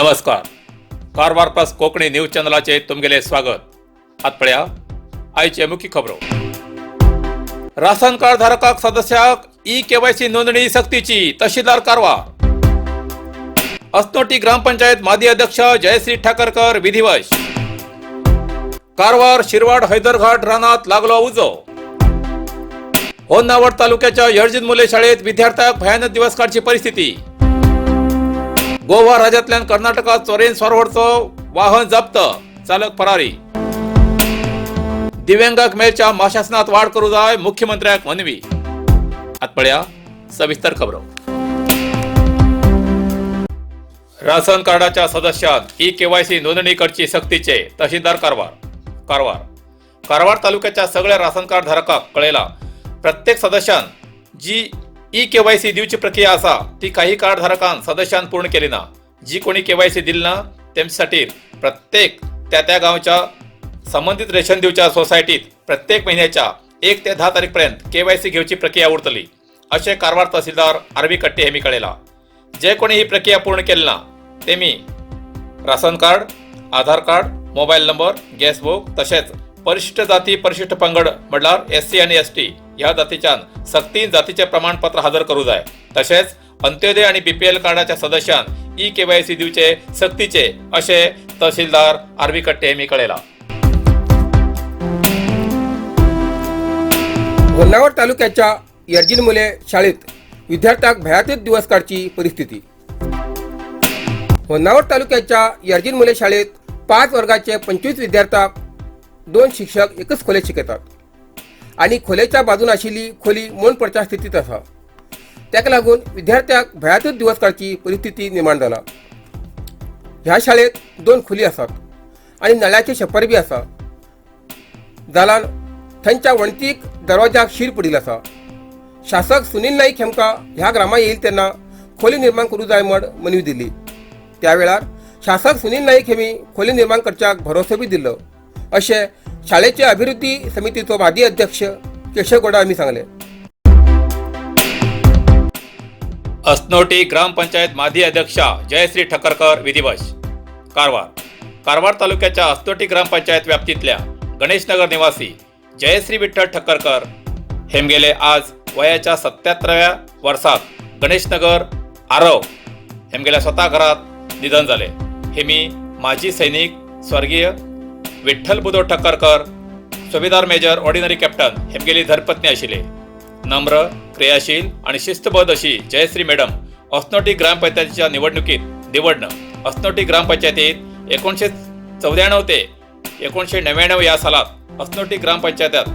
नमस्कार. Karwar plus Konkani news चॅनलाचे तुमगेले स्वागत. आतपळ्या आयचे मुख्य खबरो. राशन कार्ड धारकाक सदस्याक ई-केवायसी नोंदणी सक्तीची, तहसीलदार कारवार. अस्नोटी ग्रामपंचायत माजी अध्यक्ष जयश्री ठाकरकर विधिवश. कारवार शिरवाड हैदरघाट रानात लागलो उजो. होन्नावर तालुक्याच्या यर्जिन मुले शाळेत विद्यार्थ्यांक भयानक दिवस काळची परिस्थिती. गोवा राज्यातल्यान कर्नाटकात चोरेन स्वारवडचो वाहन जप्त, चालक फरारी. दिव्यांगाक मेळच्या माशासनात वाढ करू जाय, मुख्यमंत्र्याक मनवी. आतपळ्या सविस्तर खबरो. राशन कार्डाच्या सदस्यांक ई-केवायसी नोंदणी करची सक्तीचे, तहसीलदार कारवार. कारवार तालुक्याच्या सगळ्या राशन कार्ड धारकाक कळयला, प्रत्येक सदस्यान जी ई-केवायसी दिवची प्रक्रिया असा ती काही कार्ड धारकांन सदस्यान पूर्ण केली ना. जी कोणी केवायसी दिली ना त्यांच्यासाठी प्रत्येक त्या गावच्या संबंधित रेशन दिवच्या सोसायटीत प्रत्येक महिन्याच्या 1 ते 10 तारीखपर्यंत केवायसी घेवची प्रक्रिया उरतली, असे कारवार तहसीलदार आर.व्ही. कट्टे हेमी कळयला. जे कोणी ही प्रक्रिया पूर्ण केली ना तेमी ration card, Aadhaar card, mobile number, gas book तसेच परिशिष्ट जाती परिशिष्ट पंगड म्हणल्यार SC आणि ST ह्या जातीच्यान सक्तीन जातीचे प्रमाणपत्र हजर करू जाय. तसेच अंत्योदय आणि BPL कार्डाच्या सदस्यान ई-केवायसी दिवचे सक्तीचे, असे तहसीलदार आर.व्ही. कट्टे हेमी कळयला. होन्नावर तालुक्याच्या यर्जिन मुले शाळेत विद्यार्थ्यांक भयातीत दिवस काढची परिस्थिती. होन्नावर तालुक्याच्या यर्जिन मुले शाळेत 5 वर्गाचे 25 विद्यार्थ्यांक 2 शिक्षक एकच खोलेत शिकतात आणि खोलेच्या बाजून आशिल्ली खोली मोड पडच्या स्थितीत आसा. त्याक लागून विद्यार्थ्यांक भयातीत दिवस काढची परिस्थिती निर्माण जाला. ह्या शाळेत 2 खोली आसात आणि नळ्याचे छप्पर बी आसा. जालान थंयच्या वणतीक दरवाजाक शीर पडिल्लो आसा. शासक सुनील नाईक हेमका ह्या ग्रामात येईल तेन्ना खोली निर्माण करू जाय म्हण मनवी दिली. त्यावेळार शासक सुनील नाईक हेमी खोली निर्माण करच्याक भरोसो बी दिल्लो, अशें शाळेचे अभिवृद्धी समितीचो माजी अध्यक्ष केशव गौडा हांणी सांगले. अस्नोटी ग्रामपंचायत माजी अध्यक्ष जयश्री ठाकरकर विधिवश. कारवार तालुक्याच्या अस्नोटी ग्रामपंचायत व्याप्तीतल्या गणेशनगर निवासी जयश्री विठ्ठल ठाकरकर हेमगेले आज वयाच्या 77व्या वर्षात गणेशनगर आरव हेमगेल्या स्वतः घरात निधन झाले. हेमी माजी सैनिक स्वर्गीय विठ्ठल बुधो ठाकरकर, सुभेदार मेजर ऑर्डिनरी कॅप्टन हेमगेली धर्मपत्नी आशिल्ले. नम्र, क्रियाशील आणि शिस्तबद्ध अशी जयश्री मॅडम अस्नोटी ग्रामपंचायतीच्या निवडणुकीत निवडणं. अस्नोटी ग्रामपंचायतीत 1994 ते 1999 या सालात अस्नोटी ग्रामपंचायतात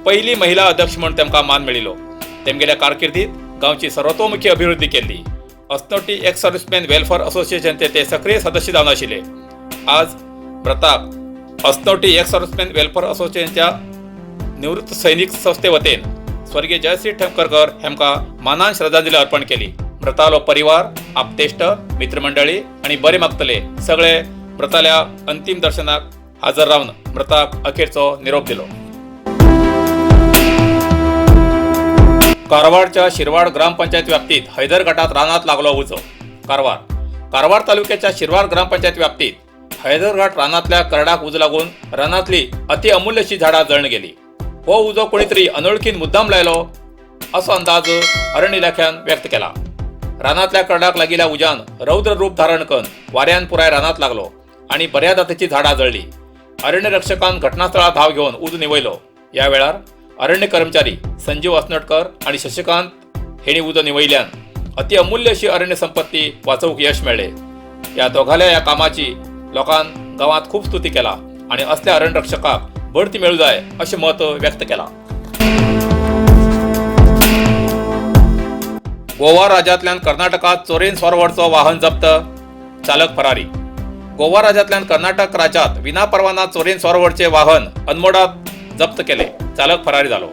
पहिली महिला अध्यक्ष म्हणून तेमकां मान मेळिल्लो. तेमगेल्या कारकिर्दीत गांवची सर्वतोमुखी अभिवृद्धी केली. अस्नोटी एक्स सर्व्हिसमॅन वेलफेअर असोसिएशनचे ते सक्रिय सदस्य जावन आशिल्ले. आज प्रताप अस्नोटी एक्स सर्व्हिसमॅन वेलफेअर असोसिएशनच्या निवृत्त सैनिक संस्थे वतीन स्वर्गीय जयश्री ठाकरकर हेमका मानान श्रद्धांजली अर्पण केली. मृतालो परिवार, आपतेष्ट, मित्रमंडळी आणि बरे मागतले सगळे मृताल्या अंतिम दर्शनाक हजर रावन मृताक अखेरचो निरोप दिलो. कारवारच्या शिरवाड ग्रामपंचायत व्याप्तीत हैदरघाटात रानात लागलो उजो. कारवार तालुक्याच्या शिरवाड ग्रामपंचायत व्याप्तीत हैदरघाट रानातल्या करडाक उजो लागून रानातली अति अमूल्यशी झाडां जळून गेली. हो उजो कोणीतरी अनोळखीन मुद्दाम लायलो असो अंदाज अरण्य इलाख्यान व्यक्त केला. रानातल्या करडाक लागिल्ल्या उज्यान रौद्र रूप धारण करून वाऱ्यान पुराय रानात लागलो आणि बऱ्या जातीची झाडां जळली. अरण्य रक्षकान घटनास्थळात धाव घेऊन उजो निवयलो. या वेळार अरण्य कर्मचारी संजीव अस्नटकर आणि शशिकांत हेणी उजो निवयल्यान अति अमूल्य अशी अरण्य संपत्ती वाचवूक यश मेळ्ळे. या दोघाल्या या कामाची लोकांन गावात खूप स्तुती केला आणि असल्या अरण्य रक्षकाक बढती मिळू जाय असे मत व्यक्त केला. गोवा राज्यातल्यान कर्नाटकात चोरेन स्वारवडचो वाहन जप्त, चालक फरारी. गोवा राज्यातल्यान कर्नाटक राज्यात विनापरवाना चोरेन स्वारवडचे वाहन अनमोडात जप्त केले, चालक फरारी झालो.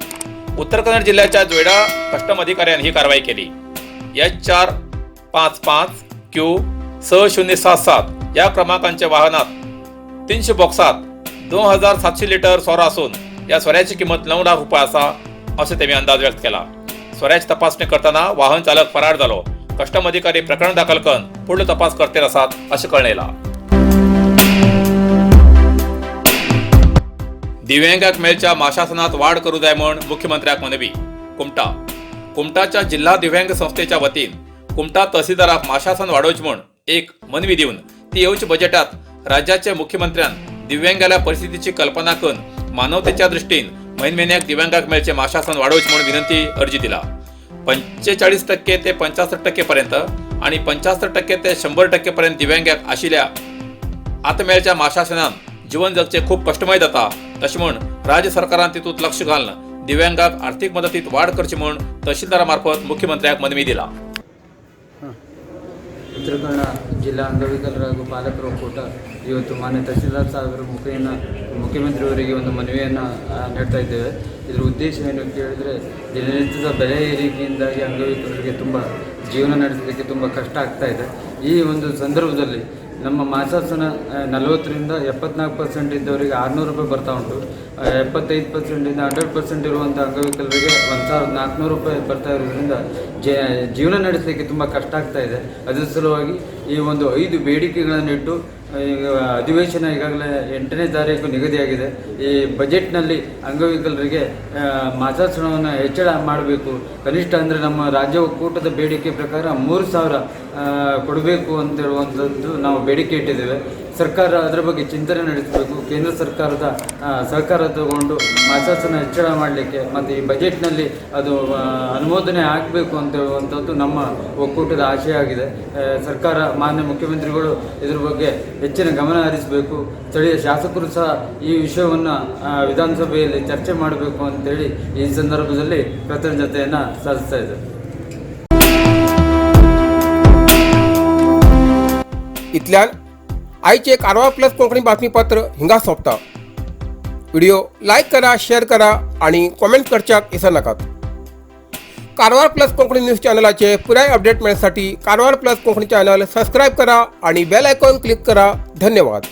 उत्तर कन्नड जिल्ह्याच्या जोयडा कस्टम अधिकाऱ्याने ही कारवाई केली. H455Q6077 या क्रमांकाच्या वाहनात 300 बॉक्सात 2700 लिटर सोरा असून या सोऱ्याची किंमत 9 लाख रुपये असा, असे त्यांनी अंदाज व्यक्त केला. सोऱ्याची तपासणी करताना वाहन चालक फरार झालो कस्टम अधिकारी प्रकरण दाखल करून पुढील तपास करते आसात अशें कळ्ळें इला. दिव्यांगांक मेळच्या माशासनात वाढ करूं जाय म्हूण मुख्यमंत्र्याक मनवी. कुमटाच्या जिल्हा दिव्यांग संस्थेच्या वतीन कुमटा तहसीलदाराक माशासन वाडोवचें म्हूण एक मनवी दिवन ती येवच्या बजेटात राज्याचे मुख्यमंत्र्यान दिव्यांगांच्या परिस्थितीची कल्पना करून मानवतेच्या दृष्टीन म्हयन्याक दिव्यांगांक मेळचे माशासन वाडोवचें म्हूण विनंती अर्जी दिला. 45% ते 65% पर्यंत आणि 75% ते 100% पर्यंत दिव्यांगांक आशिल्ल्या आतां मेळच्या माशासनान जीवन जगचे खूप कष्टमय जाता. तशें म्हूण राज्य सरकारान तितूंत लक्ष घालून दिव्यांगांक आर्थीक मदतीत वाड करची म्हूण तहसीलदारा मार्फत मुख्यमंत्र्याक मनवी दिला. ಉತ್ತರ ಕನ್ನಡ ಜಿಲ್ಲಾ ಅಂಗವಿಕಲರ ಹಾಗೂ ಪಾಲಕರ ಒಕ್ಕೂಟ ಇವತ್ತು ಮಾನ್ಯ ತಹಸೀಲ್ದಾರ್ ಸಾಹೇಬರ ಮುಖ್ಯಮಂತ್ರಿಯವರಿಗೆ ಒಂದು ಮನವಿಯನ್ನು ನೀಡ್ತಾ ಇದ್ದೇವೆ. ಇದರ ಉದ್ದೇಶ ಏನು ಅಂತ ಹೇಳಿದರೆ, ದಿನನಿತ್ಯದ ಬೆಲೆ ಏರಿಕೆಯಿಂದಾಗಿ ಅಂಗವಿಕಲರಿಗೆ ತುಂಬ ಜೀವನ ನಡೆಸಲಿಕ್ಕೆ ತುಂಬ ಕಷ್ಟ ಆಗ್ತಾ ಇದೆ. ಈ ಒಂದು ಸಂದರ್ಭದಲ್ಲಿ ನಮ್ಮ ಮಾಸಾಸನ 40ರಿಂದ 74% ಇದ್ದವರಿಗೆ 600 ರೂಪಾಯಿ ಬರ್ತಾ ಉಂಟು. 75%ಇಂದ 100% ಇರುವಂಥ ಅಂಗವಿಕಲರಿಗೆ 1400 ರೂಪಾಯಿ ಬರ್ತಾ ಇರೋದ್ರಿಂದ ಜೀವನ ನಡೆಸಲಿಕ್ಕೆ ತುಂಬ ಕಷ್ಟ ಆಗ್ತಾ ಇದೆ. ಅದರ ಸಲುವಾಗಿ ಈ ಒಂದು 5 ಬೇಡಿಕೆಗಳನ್ನಿಟ್ಟು ಈಗ ಅಧಿವೇಶನ ಈಗಾಗಲೇ 8ನೇ ತಾರೀಕು ನಿಗದಿಯಾಗಿದೆ. ಈ ಬಜೆಟ್ನಲ್ಲಿ ಅಂಗವಿಕಲರಿಗೆ ಮಾಸಾಸನವನ್ನು ಹೆಚ್ಚಳ ಮಾಡಬೇಕು. ಕನಿಷ್ಠ ಅಂದರೆ ನಮ್ಮ ರಾಜ್ಯ ಒಕ್ಕೂಟದ ಬೇಡಿಕೆ ಪ್ರಕಾರ 3000 ಕೊಡಬೇಕು ಅಂತ ಹೇಳುವಂಥದ್ದು ನಾವು ಬೇಡಿಕೆ ಇಟ್ಟಿದ್ದೇವೆ. ಸರ್ಕಾರ ಅದರ ಬಗ್ಗೆ ಚಿಂತನೆ ನಡೆಸಬೇಕು. ಕೇಂದ್ರ ಸರ್ಕಾರದ ಸಹಕಾರ ತಗೊಂಡು ಮಾಸಾಸನ ಹೆಚ್ಚಳ ಮಾಡಲಿಕ್ಕೆ ಮತ್ತು ಈ ಬಜೆಟ್ನಲ್ಲಿ ಅದು ಅನುಮೋದನೆ ಆಗಬೇಕು ಅಂತ ಹೇಳುವಂಥದ್ದು ನಮ್ಮ ಒಕ್ಕೂಟದ ಆಶಯ ಆಗಿದೆ. ಸರ್ಕಾರ, ಮಾನ್ಯ ಮುಖ್ಯಮಂತ್ರಿಗಳು ಇದ್ರ ಬಗ್ಗೆ ಹೆಚ್ಚಿನ ಗಮನ ಹರಿಸಬೇಕು. ಸ್ಥಳೀಯ ಶಾಸಕರು ಸಹ ಈ ವಿಷಯವನ್ನು ವಿಧಾನಸಭೆಯಲ್ಲಿ ಚರ್ಚೆ ಮಾಡಬೇಕು ಅಂತೇಳಿ ಈ ಸಂದರ್ಭದಲ್ಲಿ ಕೃತಜ್ಞತೆಯನ್ನು ಸಾಧಿಸ್ತಾ ಇದೆ. इतल्यान आयचे कारवार प्लस कोंकणी बातमीपत्र हिंगा सोंपता. व्हिडिओ लायक करा, शेअर करा आणि कॉमेंट करच्याक विसरू नाकात. कारवार प्लस कोंकणी न्यूज चॅनलाचे पुराय अपडेट मिळण्यासाठी Karwar plus Konkani channel subscribe करा आणि बेल आयकॉन क्लिक करा. धन्यवाद.